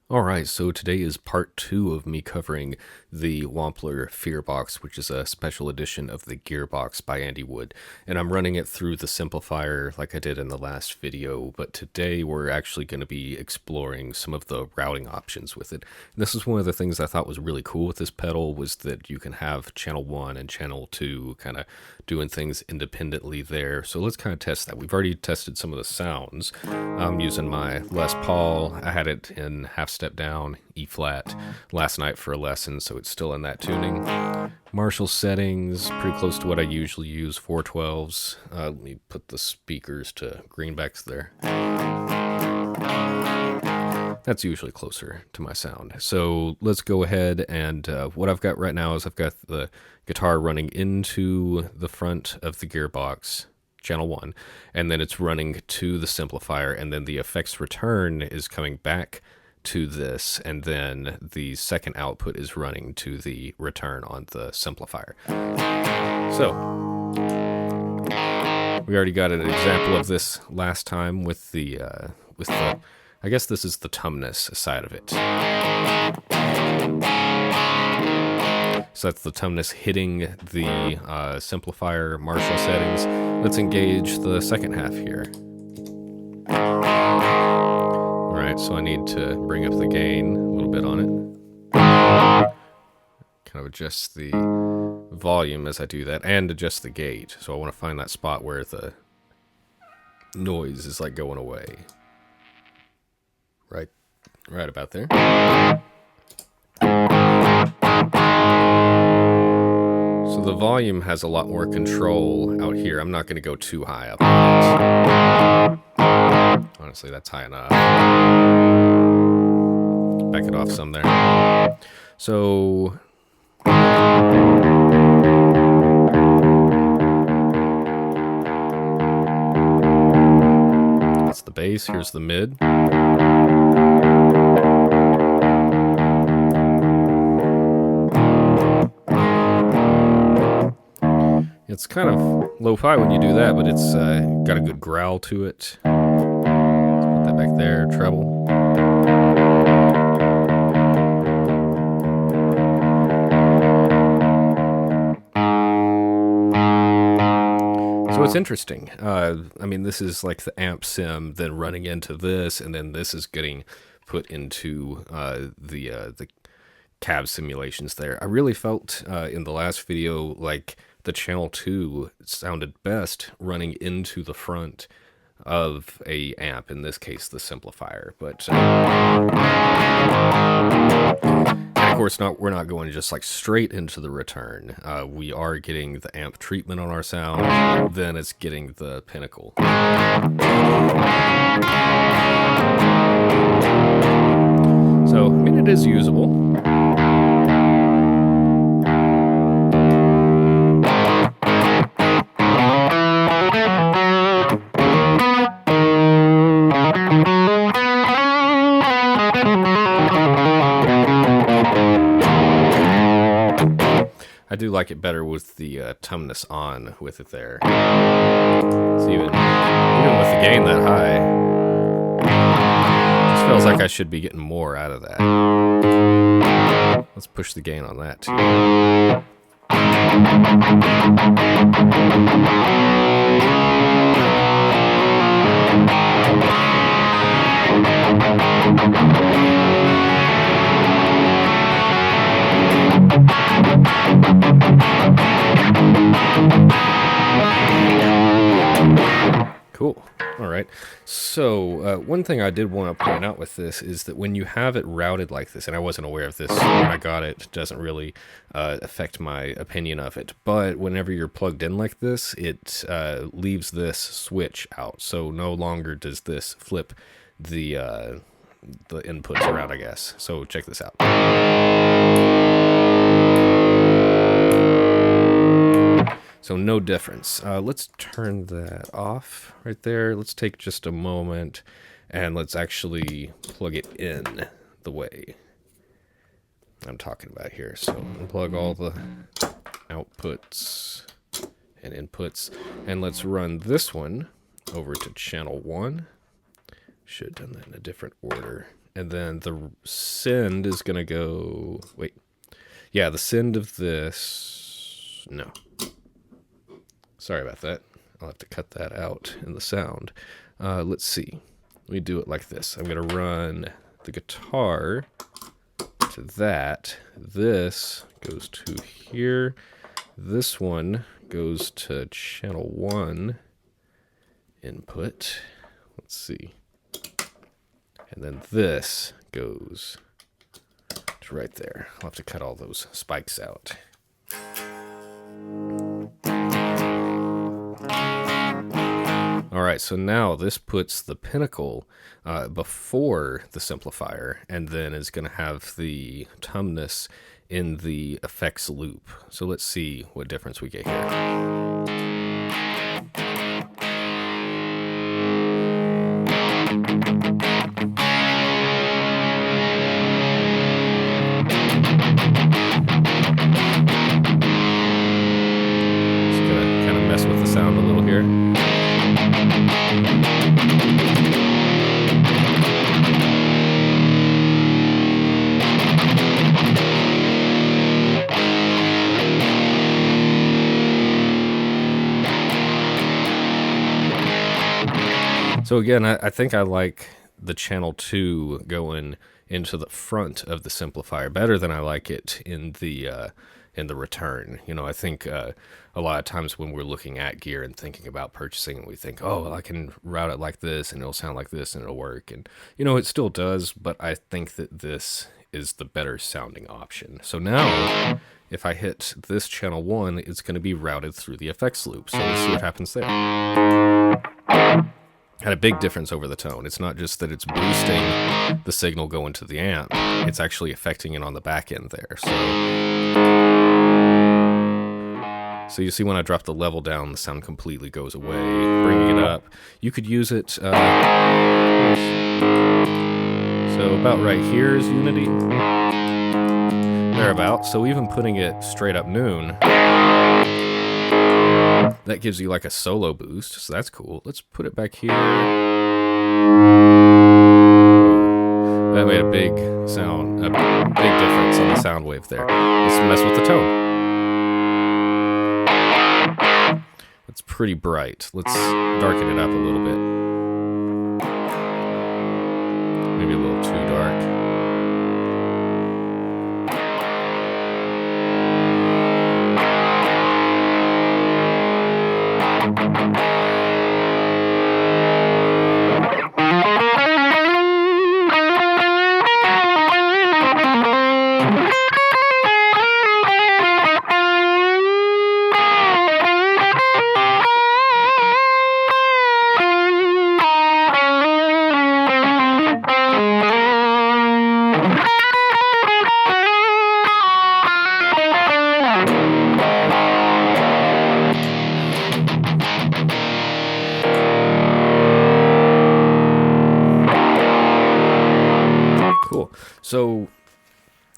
Alright, so today is part 2 of me covering the Wampler FearBox, which is a special edition of the GearBox by Andy Wood. And I'm running it through the Simplifier like I did in the last video, but today we're actually going to be exploring some of the routing options with it. And this is one of the things I thought was really cool with this pedal, was that you can have channel 1 and channel 2 kind of doing things independently there. So let's kind of test that. We've already tested some of the sounds. I'm using my Les Paul. I had it in half step down, E flat, last night for a lesson, so it's still in that tuning. Marshall settings, pretty close to what I usually use, 412s. Let me put the speakers to greenbacks there. That's usually closer to my sound. So let's go ahead and what I've got right now is I've got the guitar running into the front of the GearBox, channel 1, and then it's running to the Simplifier, and then the effects return is coming back to this, and then the second output is running to the return on the Simplifier. So we already got an example of this last time with the I guess this is the tumness side of it. So that's the tumness hitting the Simplifier Marshall settings. Let's engage the second half here. Alright, so I need to bring up the gain a little bit on it. Kind of adjust the volume as I do that, and adjust the gate. So I want to find that spot where the noise is like going away. Right about there. So the volume has a lot more control out here. I'm not going to go too high up on it. Honestly, that's high enough. Back it off some there. So that's the bass. Here's the mid. It's kind of lo-fi when you do that, but it's got a good growl to it. Let's put that back there, treble. So it's interesting. I mean, this is like the amp sim, then running into this, and then this is getting put into the cab simulations there. I really felt in the last video like the channel 2 sounded best running into the front of a amp, in this case the Simplifier, but and of course we're not going just like straight into the return. We are getting the amp treatment on our sound, then it's getting the pinnacle. So I mean, it is usable. I do like it better with the tumness on with it there. So even with the gain that high, it just feels like I should be getting more out of that. Let's push the gain on that too. Cool. All right. So one thing I did want to point out with this is that when you have it routed like this, and I wasn't aware of this when I got it, it doesn't really affect my opinion of it, but whenever you're plugged in like this, it leaves this switch out. So no longer does this flip the inputs around, I guess. So check this out. So no difference. Let's turn that off right there. Let's take just a moment and let's actually plug it in the way I'm talking about here. So unplug all the outputs and inputs, and let's run this one over to channel 1. Should have done that in a different order. And then the send is going to go, wait. Yeah, the send of this, no. Sorry about that. I'll have to cut that out in the sound. Let's see. We do it like this. I'm going to run the guitar to that. This goes to here. This one goes to channel 1 input. Let's see. And then this goes to right there. I'll have to cut all those spikes out. All right, so now this puts the pinnacle before the simplifier, and then is going to have the tumness in the effects loop. So let's see what difference we get here. With the sound a little here. So again, I think I like the channel 2 going into the front of the simplifier better than I like it in the return. You know, I think a lot of times when we're looking at gear and thinking about purchasing, we think, oh, I can route it like this and it'll sound like this and it'll work. And, you know, it still does, but I think that this is the better sounding option. So now, if I hit this channel 1, it's going to be routed through the effects loop. So let's see what happens there. Had a big difference over the tone. It's not just that it's boosting the signal going to the amp, it's actually affecting it on the back end there. So you see when I drop the level down, the sound completely goes away. Bringing it up, you could use it, so about right here is unity, thereabouts. So even putting it straight up noon, that gives you like a solo boost, so that's cool. Let's put it back here. That made a big sound, a big difference on the sound wave there. Let's mess with the tone. It's pretty bright. Let's darken it up a little bit. Maybe a little too dark. So,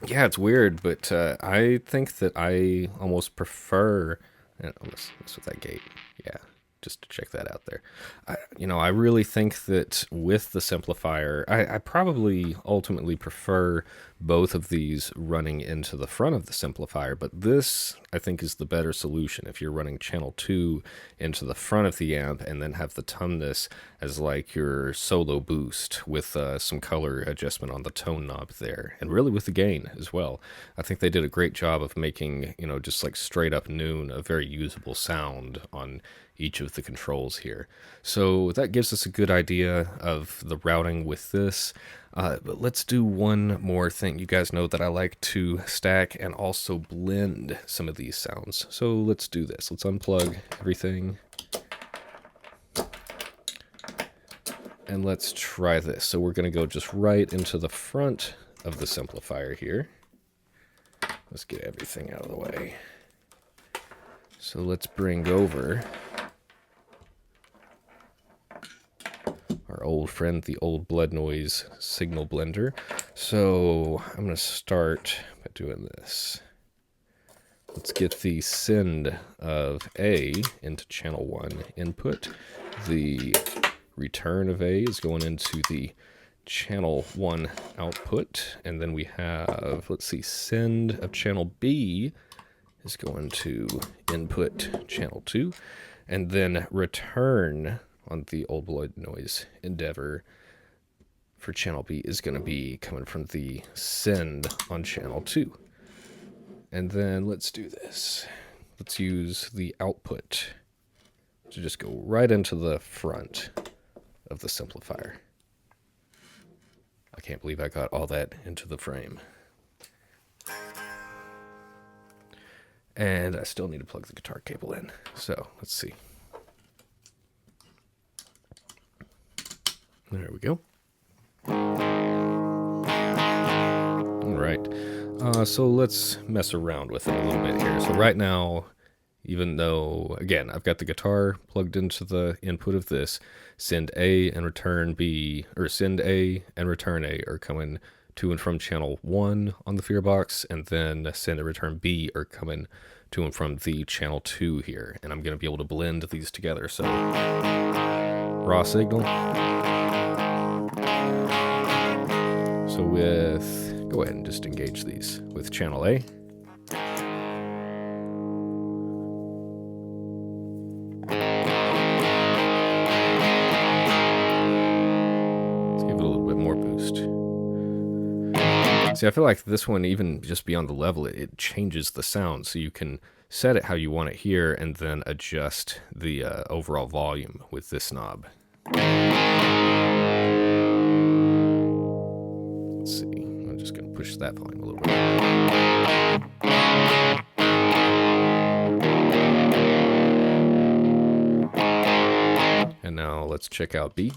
yeah, it's weird, but I think that I almost prefer... Let's mess with that gate. Yeah, just to check that out there. I really think that with the simplifier, I probably ultimately prefer both of these running into the front of the simplifier, but this, I think, is the better solution if you're running channel 2 into the front of the amp and then have the tumness as like your solo boost with some color adjustment on the tone knob there, and really with the gain as well. I think they did a great job of making, just like straight up noon, a very usable sound on each of the controls here. So that gives us a good idea of the routing with this. But let's do one more thing. You guys know that I like to stack and also blend some of these sounds. So let's do this. Let's unplug everything. And let's try this. So we're going to go just right into the front of the simplifier here. Let's get everything out of the way. So let's bring over our old friend, the Old Blood Noise signal blender. So I'm going to start by doing this. Let's get the send of A into channel 1 input. The return of A is going into the channel 1 output, and then we have, let's see, send of channel B is going to input channel 2, and then return on the Old Blood Noise Endeavor for channel B is going to be coming from the send on channel 2. And then let's do this. Let's use the output to just go right into the front of the simplifier. I can't believe I got all that into the frame. And I still need to plug the guitar cable in. So let's see. There we go. All right. So let's mess around with it a little bit here. So right now, even though, again, I've got the guitar plugged into the input of this, send A and return B, or send A and return A are coming to and from channel 1 on the FearBox, and then send and return B are coming to and from the channel 2 here. And I'm going to be able to blend these together. So raw signal. So with, go ahead and just engage these with channel A. See, I feel like this one, even just beyond the level, it changes the sound. So you can set it how you want it here and then adjust the overall volume with this knob. Let's see. I'm just going to push that volume a little bit. And now let's check out B.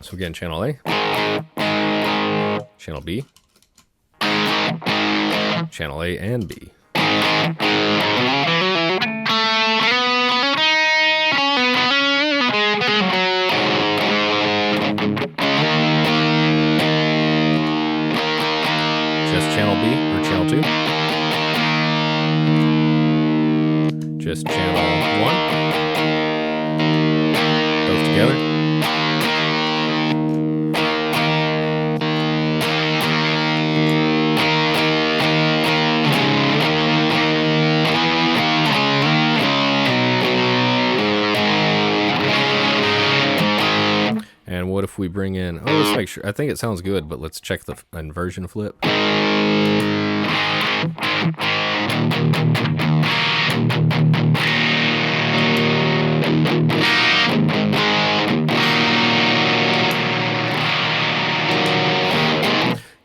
So again, channel A, channel B, channel A and B. Just channel B or channel 2. Just channel 1. Both together. And what if we bring in, oh, let's make sure, I think it sounds good, but let's check the inversion flip.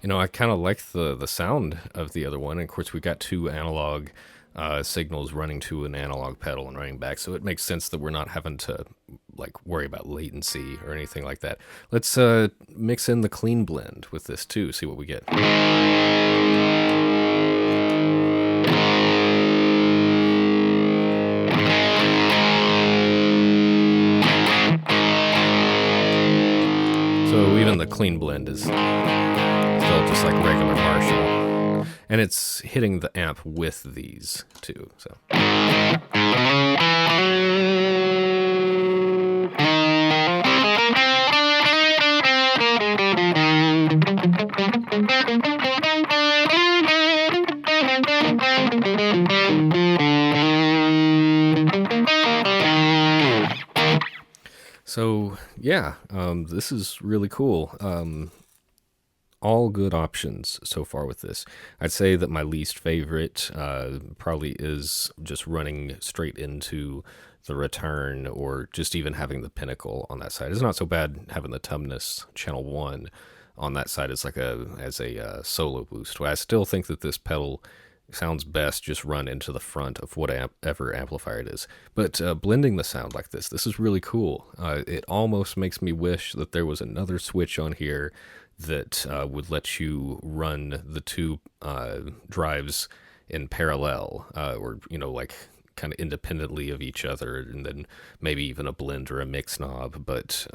You know, I kind of like the sound of the other one. And of course, we got two analog signals running to an analog pedal and running back, so it makes sense that we're not having to like worry about latency or anything like that. Let's mix in the clean blend with this too, see what we get. So even the clean blend is still just like regular Marshall. And it's hitting the amp with these too, so. So yeah, this is really cool. All good options so far with this. I'd say that my least favorite probably is just running straight into the return, or just even having the pinnacle on that side. It's not so bad having the Tumnus channel 1 on that side as like a solo boost. I still think that this pedal sounds best just run into the front of whatever amplifier it is. But blending the sound like this is really cool. It almost makes me wish that there was another switch on here that would let you run the two drives in parallel, or, you know, like kind of independently of each other, and then maybe even a blend or a mix knob. But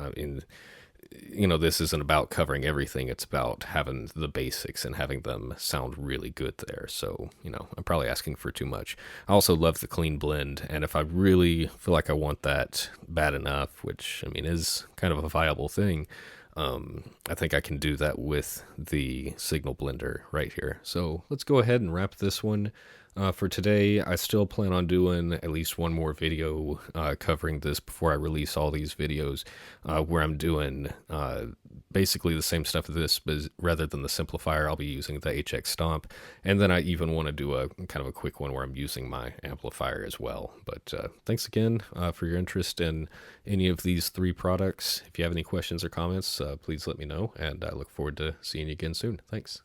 this isn't about covering everything. It's about having the basics and having them sound really good there. So, I'm probably asking for too much. I also love the clean blend. And if I really feel like I want that bad enough, which, is kind of a viable thing, I think I can do that with the signal blender right here. So let's go ahead and wrap this one. For today, I still plan on doing at least one more video covering this before I release all these videos, where I'm doing basically the same stuff as this, but rather than the Simplifier, I'll be using the HX Stomp. And then I even want to do a kind of a quick one where I'm using my amplifier as well. But thanks again for your interest in any of these three products. If you have any questions or comments, please let me know, and I look forward to seeing you again soon. Thanks.